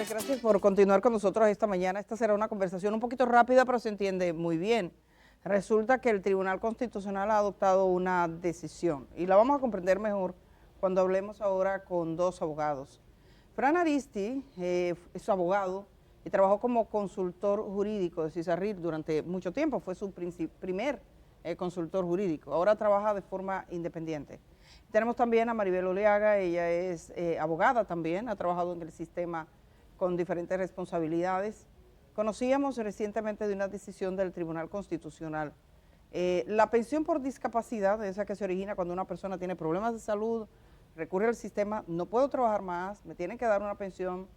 señores, gracias por continuar con nosotros esta mañana. Esta será una conversación un poquito rápida, pero se entiende muy bien. Resulta que el Tribunal Constitucional ha adoptado una decisión y la vamos a comprender mejor cuando hablemos ahora con dos abogados. Fran Aristi es abogado y trabajó como consultor jurídico de CISARRIT durante mucho tiempo, fue su primer consultor jurídico, ahora trabaja de forma independiente. Tenemos también a Maribel Oleaga, ella es abogada también, ha trabajado en el sistema con diferentes responsabilidades. Conocíamos recientemente de una decisión del Tribunal Constitucional. La pensión por discapacidad, esa que se origina cuando una persona tiene problemas de salud, recurre al sistema, no puedo trabajar más, me tienen que dar una pensión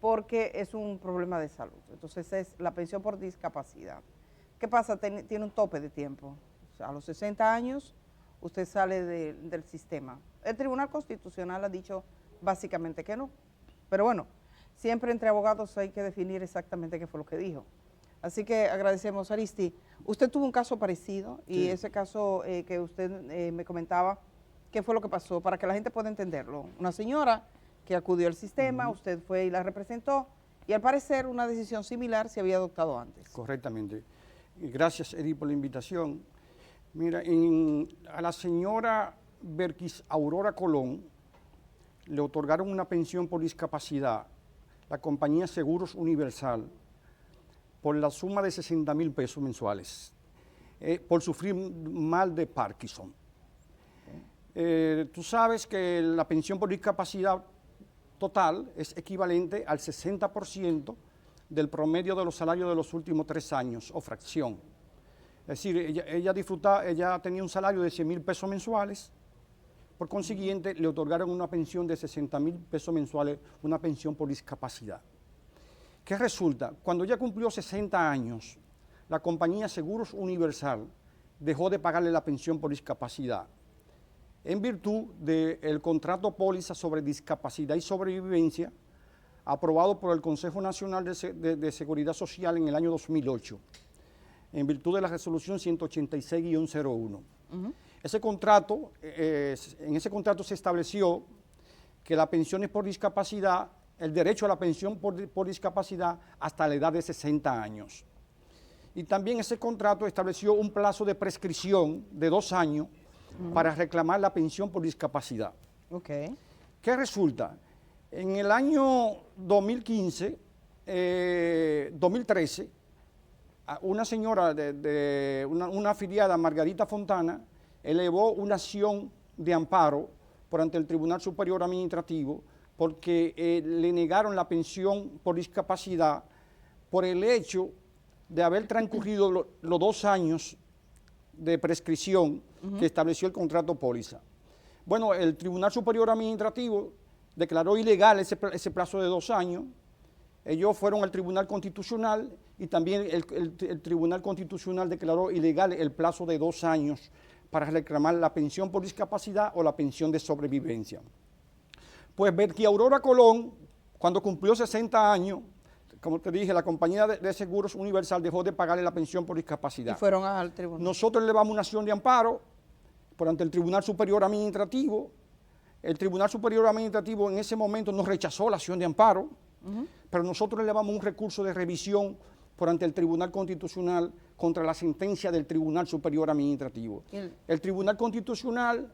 porque es un problema de salud. Entonces es la pensión por discapacidad. ¿Qué pasa? Tiene un tope de tiempo. O sea, a los 60 años usted sale del sistema. El Tribunal Constitucional ha dicho básicamente que no. Pero bueno, siempre entre abogados hay que definir exactamente qué fue lo que dijo. Así que agradecemos, Aristi. Usted tuvo un caso parecido y sí, ese caso que usted me comentaba, ¿qué fue lo que pasó? Para que la gente pueda entenderlo. Una señora que acudió al sistema, usted fue y la representó y al parecer una decisión similar se había adoptado antes. Correctamente. Gracias, Eddie, por la invitación. Mira, a la señora Berkis Aurora Colón le otorgaron una pensión por discapacidad, la compañía Seguros Universal, por la suma de 60,000 pesos mensuales, por sufrir mal de Parkinson. Tú sabes que la pensión por discapacidad total es equivalente al 60% del promedio de los salarios de los últimos 3 años, o fracción. Es decir, ella tenía un salario de 100,000 pesos mensuales, por consiguiente le otorgaron una pensión de 60,000 pesos mensuales, una pensión por discapacidad. ¿Qué resulta? Cuando ella cumplió 60 años, la compañía Seguros Universal dejó de pagarle la pensión por discapacidad, en virtud del contrato póliza sobre discapacidad y sobrevivencia, aprobado por el Consejo Nacional de Seguridad Social en el año 2008. En virtud de la resolución 186-01. Ese contrato, en ese contrato se estableció que las pensiones por discapacidad, el derecho a la pensión por discapacidad hasta la edad de 60 años. Y también ese contrato estableció un plazo de prescripción de 2 años para reclamar la pensión por discapacidad. Okay. ¿Qué resulta? En el año 2013, una señora una afiliada, Margarita Fontana, elevó una acción de amparo por ante el Tribunal Superior Administrativo porque le negaron la pensión por discapacidad por el hecho de haber transcurrido los 2 años de prescripción que estableció el contrato póliza. Bueno, el Tribunal Superior Administrativo declaró ilegal ese plazo de 2 años. Ellos fueron al Tribunal Constitucional y también el Tribunal Constitucional declaró ilegal el plazo de 2 años para reclamar la pensión por discapacidad o la pensión de sobrevivencia. Pues Berkis Aurora Colón, cuando cumplió 60 años, como te dije, la compañía de Seguros Universal dejó de pagarle la pensión por discapacidad. Y fueron al tribunal. Nosotros elevamos una acción de amparo por ante el Tribunal Superior Administrativo. El Tribunal Superior Administrativo en ese momento nos rechazó la acción de amparo, pero nosotros elevamos un recurso de revisión por ante el Tribunal Constitucional contra la sentencia del Tribunal Superior Administrativo. El Tribunal Constitucional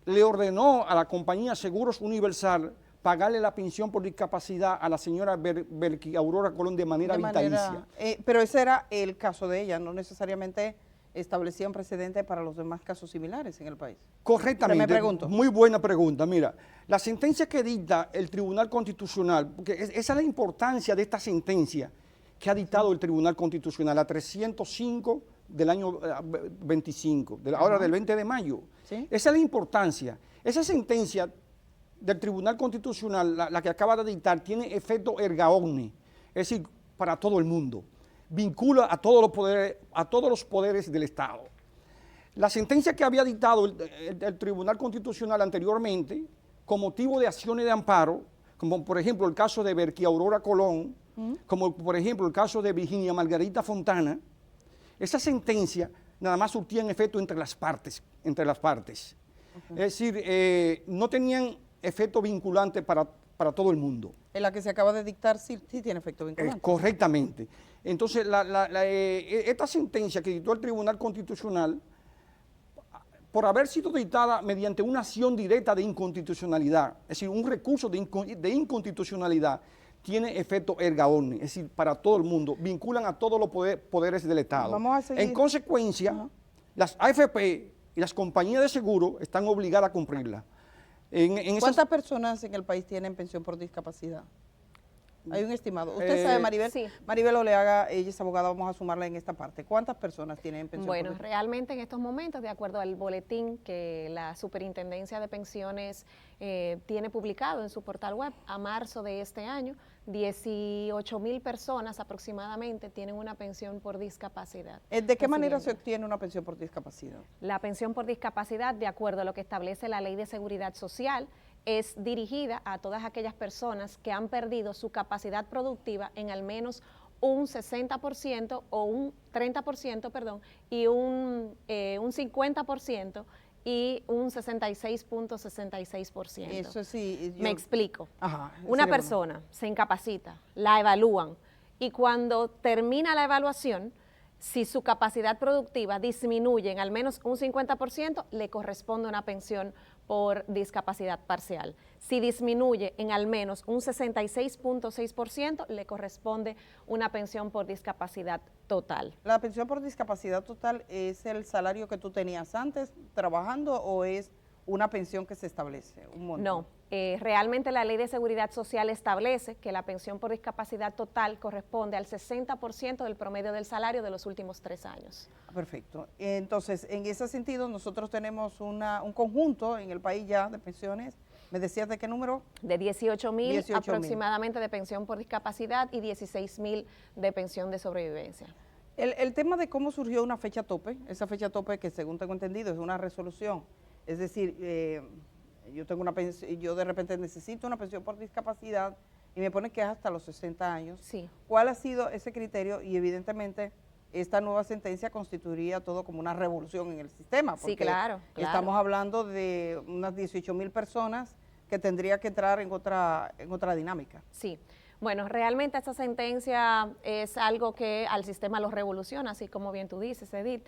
le ordenó a la compañía Seguros Universal pagarle la pensión por discapacidad a la señora Berkis Aurora Colón de manera vitalicia. Pero ese era el caso de ella, no necesariamente establecía un precedente para los demás casos similares en el país. Correctamente. Me pregunto. Muy buena pregunta. Mira, la sentencia que dicta el Tribunal Constitucional, porque esa es la importancia de esta sentencia que ha dictado el Tribunal Constitucional, la 305 del año 25, ahora del 20 de mayo. ¿Sí? Esa es la importancia. Esa sentencia del Tribunal Constitucional, la que acaba de dictar, tiene efecto erga omnes, es decir, para todo el mundo. Vincula a todos los poderes del Estado. La sentencia que había dictado el Tribunal Constitucional anteriormente, con motivo de acciones de amparo, como por ejemplo el caso de Berkis Aurora Colón, como por ejemplo el caso de Virginia Margarita Fontana, esa sentencia nada más surtía en efecto entre las partes. Es decir, no tenían efecto vinculante para para todo el mundo. En la que se acaba de dictar sí tiene efecto vinculante. Correctamente. Entonces, esta sentencia que dictó el Tribunal Constitucional, por haber sido dictada mediante una acción directa de inconstitucionalidad, es decir, un recurso de inconstitucionalidad, tiene efecto erga omnes, es decir, para todo el mundo, vinculan a todos los poderes del Estado. Vamos a seguir. En consecuencia, las AFP y las compañías de seguro están obligadas a cumplirla. ¿Cuántas personas en el país tienen pensión por discapacidad? Hay un estimado. ¿Usted sabe, Maribel? Sí. Maribel Oleaga, ella es abogada, vamos a sumarla en esta parte. ¿Cuántas personas tienen pensión por Bueno, discapacidad? realmente en estos momentos, de acuerdo al boletín que la Superintendencia de Pensiones tiene publicado en su portal web, a marzo de este año, 18,000 personas aproximadamente tienen una pensión por discapacidad. ¿De qué manera se recibiendo. obtiene una pensión por discapacidad? La pensión por discapacidad, de acuerdo a lo que establece la Ley de Seguridad Social, es dirigida a todas aquellas personas que han perdido su capacidad productiva en al menos un 60% o un 30%, perdón, y un 50% y un 66.66%. Eso sí. Me explico. Ajá. Una sería persona se incapacita, la evalúan y cuando termina la evaluación, si su capacidad productiva disminuye en al menos un 50%, le corresponde una pensión por discapacidad parcial. Si disminuye en al menos un 66.6%, le corresponde una pensión por discapacidad total. ¿La pensión por discapacidad total es el salario que tú tenías antes trabajando o es una pensión que se establece? Un monto? No, realmente la Ley de Seguridad Social establece que la pensión por discapacidad total corresponde al 60% del promedio del salario de los últimos 3 años. Perfecto. Entonces, en ese sentido, nosotros tenemos un conjunto en el país ya de pensiones. ¿Me decías de qué número? De 18,000 18,000 aproximadamente de pensión por discapacidad y 16,000 de pensión de sobrevivencia. El tema de cómo surgió una fecha tope, esa fecha tope que según tengo entendido es una resolución, es decir, yo tengo una pensión, yo de repente necesito una pensión por discapacidad y me pone que es hasta los 60 años. Sí. ¿Cuál ha sido ese criterio? Y evidentemente esta nueva sentencia constituiría todo como una revolución en el sistema. Sí, porque claro. estamos hablando de unas 18,000 personas que tendría que entrar en otra dinámica. Sí. Bueno, realmente esta sentencia es algo que al sistema lo revoluciona, así como bien tú dices, Edith.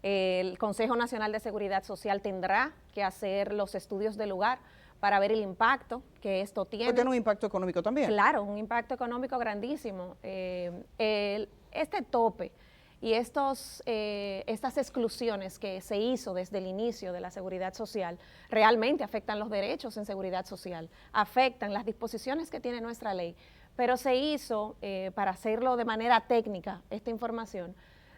El Consejo Nacional de Seguridad Social tendrá que hacer los estudios de lugar para ver el impacto que esto tiene. Puede tener un impacto económico también. Claro, un impacto económico grandísimo. Este tope y estas exclusiones que se hizo desde el inicio de la seguridad social realmente afectan los derechos en seguridad social, afectan las disposiciones que tiene nuestra ley, pero se hizo, para hacerlo de manera técnica, esta información,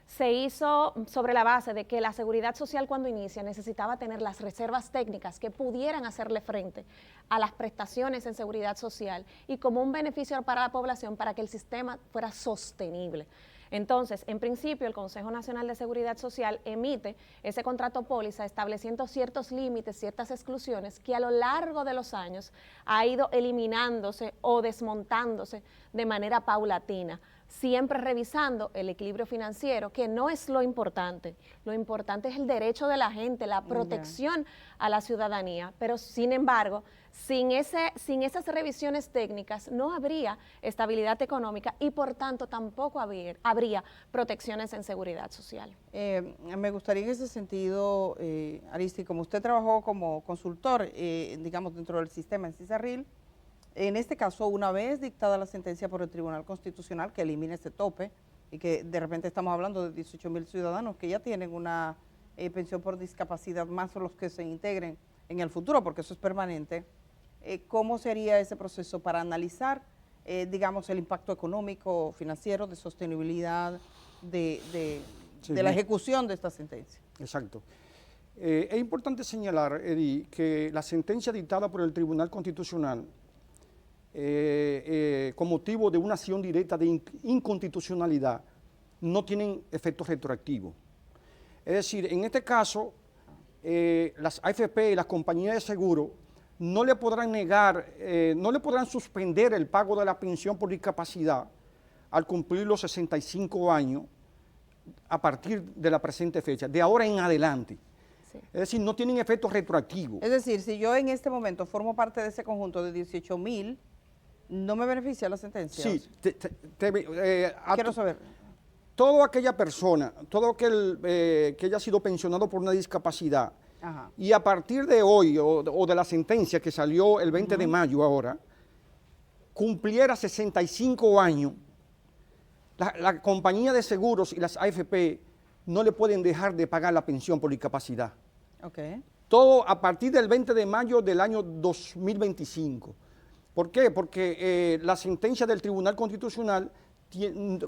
se hizo sobre la base de que la seguridad social cuando inicia necesitaba tener las reservas técnicas que pudieran hacerle frente a las prestaciones en seguridad social y como un beneficio para la población para que el sistema fuera sostenible. Entonces, en principio, el Consejo Nacional de Seguridad Social emite ese contrato póliza estableciendo ciertos límites, ciertas exclusiones que a lo largo de los años ha ido eliminándose o desmontándose de manera paulatina, siempre revisando el equilibrio financiero, que no es lo importante es el derecho de la gente, la protección a la ciudadanía, pero sin embargo, sin esas revisiones técnicas no habría estabilidad económica y por tanto tampoco habría protecciones en seguridad social. Me gustaría en ese sentido, Aristi, como usted trabajó como consultor, digamos, dentro del sistema en CISARRIL, en este caso, una vez dictada la sentencia por el Tribunal Constitucional que elimina ese tope y que de repente estamos hablando de 18,000 ciudadanos que ya tienen una pensión por discapacidad, más los que se integren en el futuro, porque eso es permanente, ¿cómo sería ese proceso para analizar, digamos, el impacto económico, financiero, de sostenibilidad, de la ejecución de esta sentencia? Exacto. Es importante señalar, Edi, que la sentencia dictada por el Tribunal Constitucional con motivo de una acción directa de inconstitucionalidad no tienen efecto retroactivo. Es decir, en este caso, las AFP y las compañías de seguro no le podrán negar, no le podrán suspender el pago de la pensión por discapacidad al cumplir los 65 años a partir de la presente fecha, de ahora en adelante. Sí. Es decir, no tienen efecto retroactivo. Es decir, si yo en este momento formo parte de ese conjunto de 18,000 ¿No me beneficia la sentencia? Sí, Quiero saber. toda aquella persona, todo aquel que haya sido pensionado por una discapacidad, Ajá. y a partir de hoy, o de la sentencia que salió el 20 de mayo ahora, cumpliera 65 años, la compañía de seguros y las AFP no le pueden dejar de pagar la pensión por discapacidad. Ok. Todo a partir del 20 de mayo del año 2025. ¿Por qué? Porque la sentencia del Tribunal Constitucional,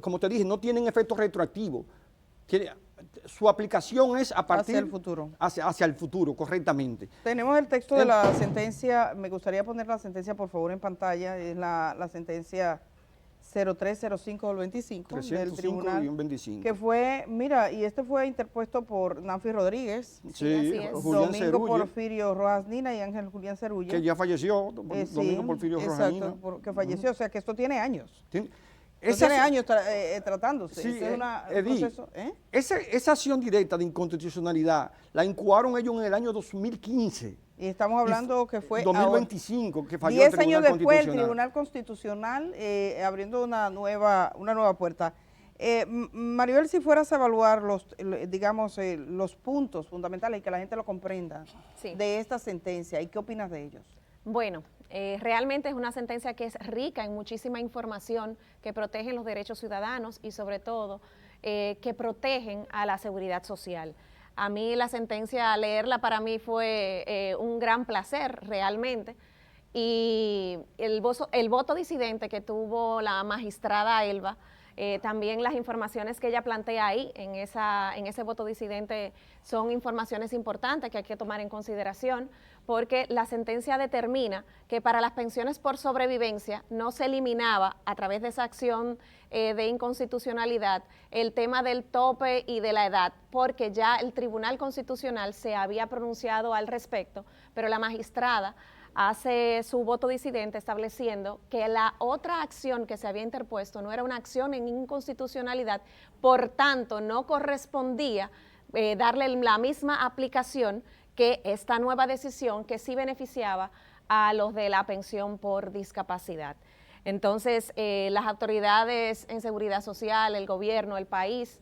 como te dije, no tienen efecto retroactivo. Su aplicación es a partir... Hacia el futuro. Hacia el futuro, correctamente. Tenemos el texto de la sentencia. Me gustaría poner la sentencia, por favor, en pantalla. Es la sentencia 0305 del 25 del Tribunal. 305-25. Que fue, mira, y este fue interpuesto por Nanfi Rodríguez, Sí, así es. Julián Domingo Cerulle, Porfirio Rojas Nina y Ángel Julián Cerulle. que ya falleció, Domingo Sí, Porfirio Rojas exacto, Nina. que falleció. O sea, que esto tiene años. Esto Esa- tiene años tratándose. Sí, Ese es un Edith, proceso. ¿Eh? Esa acción directa de inconstitucionalidad la incubaron ellos en el año 2015. Y estamos hablando que fue 2025, que falló 10 el años Tribunal después el Constitucional. Tribunal Constitucional abriendo una nueva puerta. Maribel, si fueras a evaluar los puntos fundamentales y que la gente lo comprenda Sí. de esta sentencia, ¿y qué opinas de ellos? Bueno, realmente es una sentencia que es rica en muchísima información que protege los derechos ciudadanos y sobre todo que protegen a la seguridad social. A mí la sentencia, leerla para mí fue un gran placer realmente, y el voto disidente que tuvo la magistrada Elba, también las informaciones que ella plantea ahí en ese voto disidente son informaciones importantes que hay que tomar en consideración, porque la sentencia determina que para las pensiones por sobrevivencia no se eliminaba a través de esa acción de inconstitucionalidad el tema del tope y de la edad, porque ya el Tribunal Constitucional se había pronunciado al respecto, pero la magistrada hace su voto disidente estableciendo que la otra acción que se había interpuesto no era una acción en inconstitucionalidad, por tanto no correspondía darle la misma aplicación que esta nueva decisión que sí beneficiaba a los de la pensión por discapacidad. Entonces, las autoridades en seguridad social, el gobierno, el país,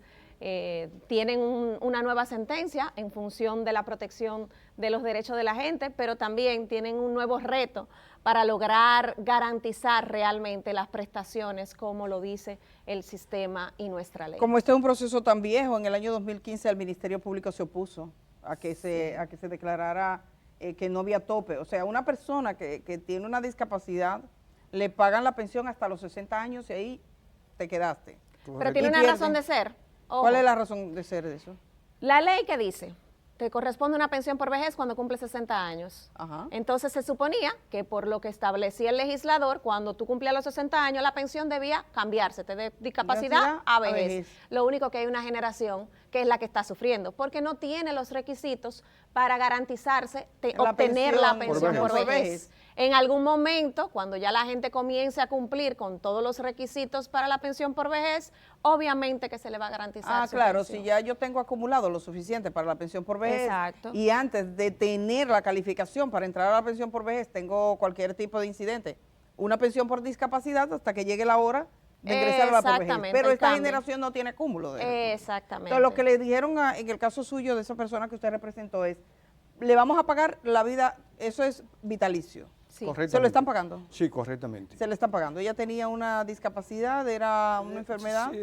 tienen una nueva sentencia en función de la protección de los derechos de la gente, pero también tienen un nuevo reto para lograr garantizar realmente las prestaciones como lo dice el sistema y nuestra ley. Como este es un proceso tan viejo, en el año 2015 el Ministerio Público se opuso a que se declarara que no había tope. O sea, una persona que tiene una discapacidad, le pagan la pensión hasta los 60 años y ahí te quedaste. Pero tiene Y una pierde. razón de ser. Ojo. ¿Cuál es la razón de ser de eso? La ley que dice, te corresponde una pensión por vejez cuando cumple 60 años. Ajá. Entonces se suponía que por lo que establecía el legislador, cuando tú cumplías los 60 años, la pensión debía cambiarse de discapacidad a vejez. Lo único que hay una generación que es la que está sufriendo, porque no tiene los requisitos para garantizarse obtener la pensión por vejez. En algún momento, cuando ya la gente comience a cumplir con todos los requisitos para la pensión por vejez, obviamente que se le va a garantizar su claro, pensión. si ya yo tengo acumulado lo suficiente para la pensión por vejez, Exacto. y antes de tener la calificación para entrar a la pensión por vejez tengo cualquier tipo de incidente, una pensión por discapacidad hasta que llegue la hora de ingresar a la por vejez. Exactamente, Pero el esta cambio. generación no tiene cúmulo de recursos. Exactamente. Entonces, lo que le dijeron en el caso suyo de esa persona que usted representó es, le vamos a pagar la vida, eso es vitalicio. Sí. Correctamente. ¿Se lo están pagando? Sí, correctamente. Se le están pagando. Ella tenía una discapacidad, era una enfermedad. Sí,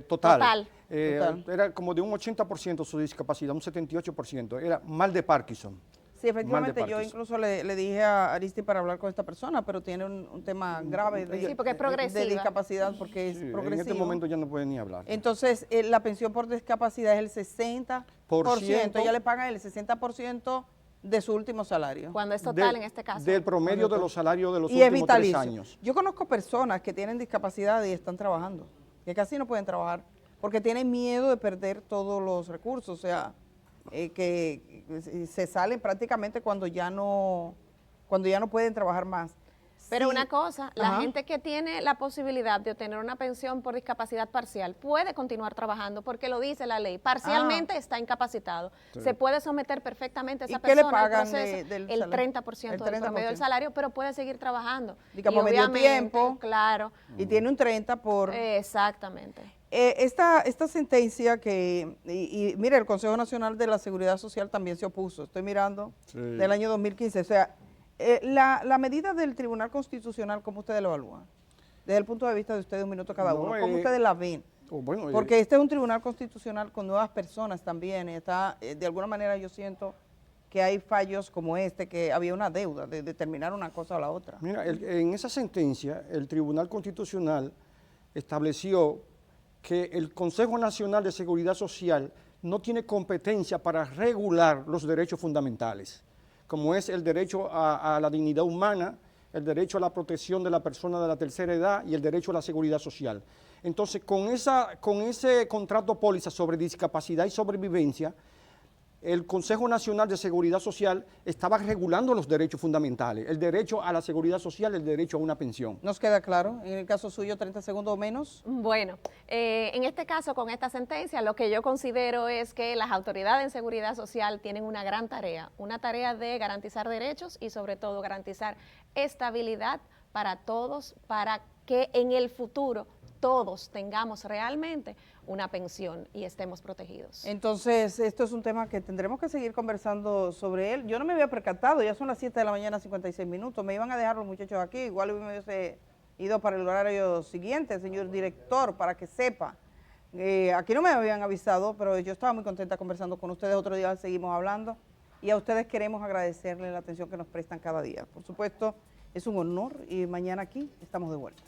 total. Total. Total. Era como de un 80% su discapacidad, un 78%. Era mal de Parkinson. Sí, efectivamente, Mal de yo Parkinson. incluso le dije a Aristi para hablar con esta persona, pero tiene un tema grave Sí, porque es progresiva. de discapacidad, porque es Sí, en progresivo. este momento ya no puede ni hablar. Entonces, la pensión por discapacidad es el 60%, ella le pagan el 60% de su último salario. Cuando es total en este caso. Del promedio de los salarios de los Y es últimos 3 vitalicio. años. Yo conozco personas que tienen discapacidad y están trabajando, que casi no pueden trabajar, porque tienen miedo de perder todos los recursos, o sea, que se salen prácticamente cuando ya no pueden trabajar más. Pero sí. una cosa, la Ajá. gente que tiene la posibilidad de obtener una pensión por discapacidad parcial puede continuar trabajando porque lo dice la ley. Parcialmente está incapacitado. Se puede someter perfectamente a esa ¿Y qué le persona al pagan proceso, del el salario? 30% del promedio del salario, pero puede seguir trabajando. Digamos, Y medio obviamente, tiempo. claro, Y tiene un 30 por... exactamente. Esta sentencia y mire, el Consejo Nacional de la Seguridad Social también se opuso, estoy mirando, del año 2015. O sea, la medida del Tribunal Constitucional, ¿cómo ustedes lo evalúan? Desde el punto de vista de ustedes, un minuto cada No, uno, ¿cómo ustedes la ven? Bueno, Porque este es un Tribunal Constitucional con nuevas personas también, y está, de alguna manera yo siento que hay fallos como este, que había una deuda de determinar una cosa o la otra. mira, en esa sentencia, el Tribunal Constitucional estableció que el Consejo Nacional de Seguridad Social no tiene competencia para regular los derechos fundamentales, como es el derecho a la dignidad humana, el derecho a la protección de la persona de la tercera edad y el derecho a la seguridad social. Entonces, con ese contrato póliza sobre discapacidad y sobrevivencia, el Consejo Nacional de Seguridad Social estaba regulando los derechos fundamentales, el derecho a la seguridad social, el derecho a una pensión. ¿Nos queda claro? En el caso suyo, 30 segundos o menos. Bueno, en este caso, con esta sentencia, lo que yo considero es que las autoridades en seguridad social tienen una gran tarea, una tarea de garantizar derechos y sobre todo garantizar estabilidad para todos, para que en el futuro todos tengamos realmente una pensión y estemos protegidos. Entonces, esto es un tema que tendremos que seguir conversando sobre él. Yo no me había percatado, ya son las 7 de la mañana, 56 minutos. Me iban a dejar los muchachos aquí, igual me hubiese ido para el horario siguiente, señor director, para que sepa. Aquí no me habían avisado, pero yo estaba muy contenta conversando con ustedes. Otro día seguimos hablando y a ustedes queremos agradecerles la atención que nos prestan cada día. Por supuesto, es un honor y mañana aquí estamos de vuelta.